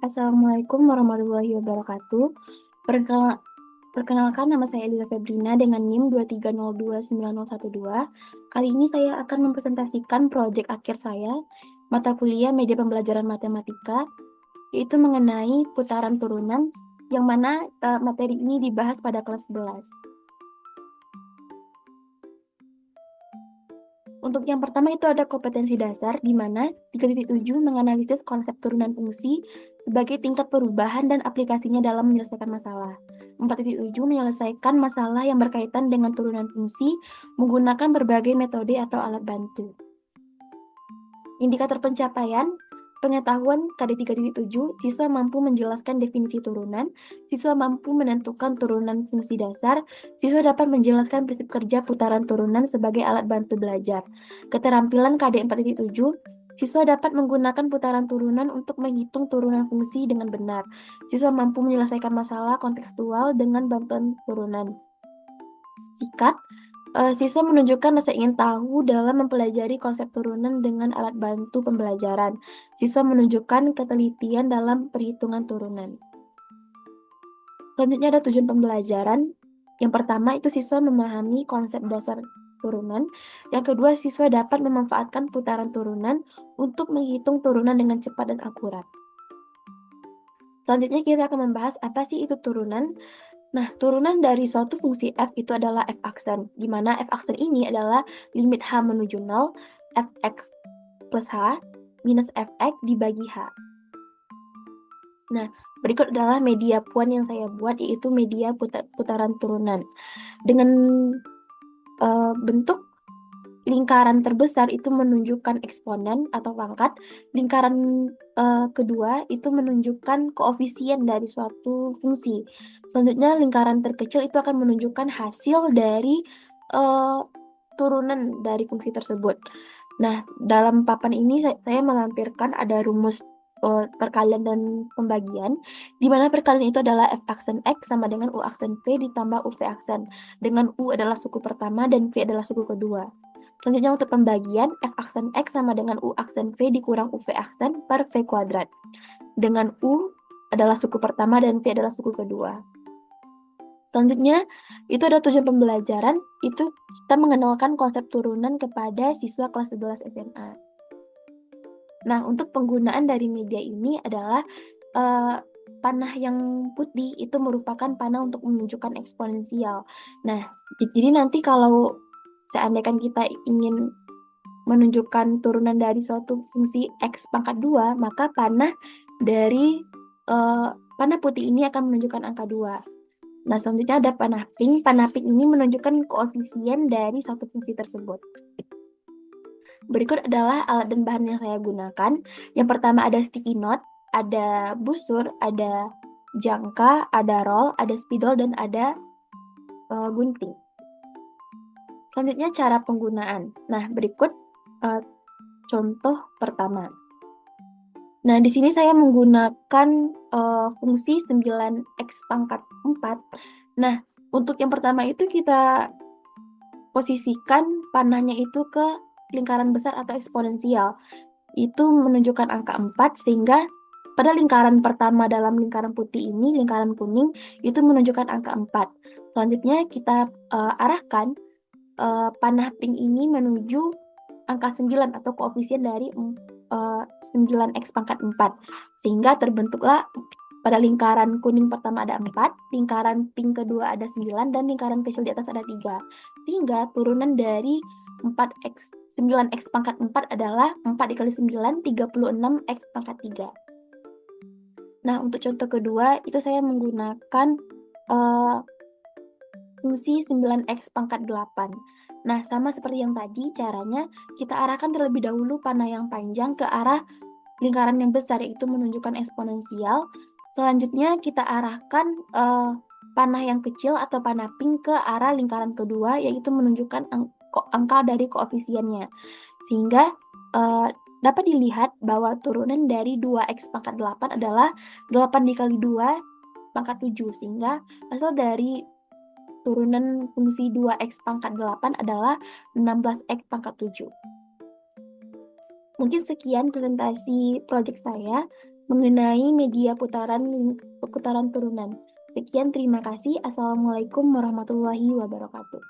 Assalamualaikum warahmatullahi wabarakatuh. Perkenalkan nama saya Elisa Febrina dengan NIM 2302912. Kali ini saya akan mempresentasikan proyek akhir saya, mata kuliah media pembelajaran matematika, yaitu mengenai putaran turunan, yang mana materi ini dibahas pada kelas 11. Untuk yang pertama itu ada kompetensi dasar, di mana 3.7 menganalisis konsep turunan fungsi sebagai tingkat perubahan dan aplikasinya dalam menyelesaikan masalah. 4.7 menyelesaikan masalah yang berkaitan dengan turunan fungsi menggunakan berbagai metode atau alat bantu. Indikator pencapaian pengetahuan KD 3.7, siswa mampu menjelaskan definisi turunan, siswa mampu menentukan turunan fungsi dasar, siswa dapat menjelaskan prinsip kerja putaran turunan sebagai alat bantu belajar. Keterampilan KD 4.7, siswa dapat menggunakan putaran turunan untuk menghitung turunan fungsi dengan benar. Siswa mampu menyelesaikan masalah kontekstual dengan bantuan turunan. Sikap siswa menunjukkan rasa ingin tahu dalam mempelajari konsep turunan dengan alat bantu pembelajaran. Siswa menunjukkan ketelitian dalam perhitungan turunan. Selanjutnya ada tujuan pembelajaran. Yang pertama itu siswa memahami konsep dasar turunan. Yang kedua, siswa dapat memanfaatkan putaran turunan untuk menghitung turunan dengan cepat dan akurat. Selanjutnya kita akan membahas apa sih itu turunan. Nah, turunan dari suatu fungsi f itu adalah f aksen, di mana f aksen ini adalah limit h menuju 0, fx plus h minus fx dibagi h. Nah, berikut adalah media puan yang saya buat, yaitu media putaran turunan. Dengan bentuk lingkaran terbesar itu menunjukkan eksponen atau pangkat, lingkaran kedua itu menunjukkan koefisien dari suatu fungsi. Selanjutnya lingkaran terkecil itu akan menunjukkan hasil dari turunan dari fungsi tersebut. Nah, dalam papan ini saya melampirkan ada rumus perkalian dan pembagian, di mana perkalian itu adalah f aksen x sama dengan u aksen v ditambah u v aksen, dengan u adalah suku pertama dan v adalah suku kedua. Selanjutnya untuk pembagian, f aksen x sama dengan u aksen v dikurang uv aksen per v kuadrat. Dengan u adalah suku pertama dan v adalah suku kedua. Selanjutnya, itu ada tujuan pembelajaran, itu kita mengenalkan konsep turunan kepada siswa kelas 11 SMA. Nah, untuk penggunaan dari media ini adalah panah yang putih itu merupakan panah untuk menunjukkan eksponensial. Nah, jadi nanti kalau seandainya kita ingin menunjukkan turunan dari suatu fungsi x pangkat 2, maka panah dari panah putih ini akan menunjukkan angka 2. Nah, selanjutnya ada panah pink. Panah pink ini menunjukkan koefisien dari suatu fungsi tersebut. Berikut adalah alat dan bahan yang saya gunakan. Yang pertama ada sticky note, ada busur, ada jangka, ada roll, ada spidol, dan ada gunting. Selanjutnya cara penggunaan. Nah, berikut contoh pertama. Nah, di sini saya menggunakan fungsi 9x pangkat 4. Nah, untuk yang pertama itu kita posisikan panahnya itu ke lingkaran besar atau eksponensial. Itu menunjukkan angka 4, sehingga pada lingkaran pertama dalam lingkaran putih ini, lingkaran kuning, itu menunjukkan angka 4. Selanjutnya kita arahkan panah pink ini menuju angka 9 atau koefisien dari 9x pangkat 4. Sehingga terbentuklah pada lingkaran kuning pertama ada 4, lingkaran pink kedua ada 9, dan lingkaran kecil di atas ada 3. Sehingga turunan dari 9x pangkat 4 adalah 4 dikali 9, 36x pangkat 3. Nah, untuk contoh kedua, itu saya menggunakan fungsi 9x pangkat 8. Nah, sama seperti yang tadi, caranya kita arahkan terlebih dahulu panah yang panjang ke arah lingkaran yang besar, yaitu menunjukkan eksponensial. Selanjutnya kita arahkan panah yang kecil atau panah pink ke arah lingkaran kedua, yaitu menunjukkan angka dari koefisiennya. Sehingga dapat dilihat bahwa turunan dari 2x pangkat 8 adalah 8 dikali 2 pangkat 7. Sehingga hasil dari turunan fungsi 2x pangkat 8 adalah 16x pangkat 7. Mungkin sekian presentasi proyek saya. mengenai media putaran turunan. Sekian, terima kasih. Assalamualaikum warahmatullahi wabarakatuh.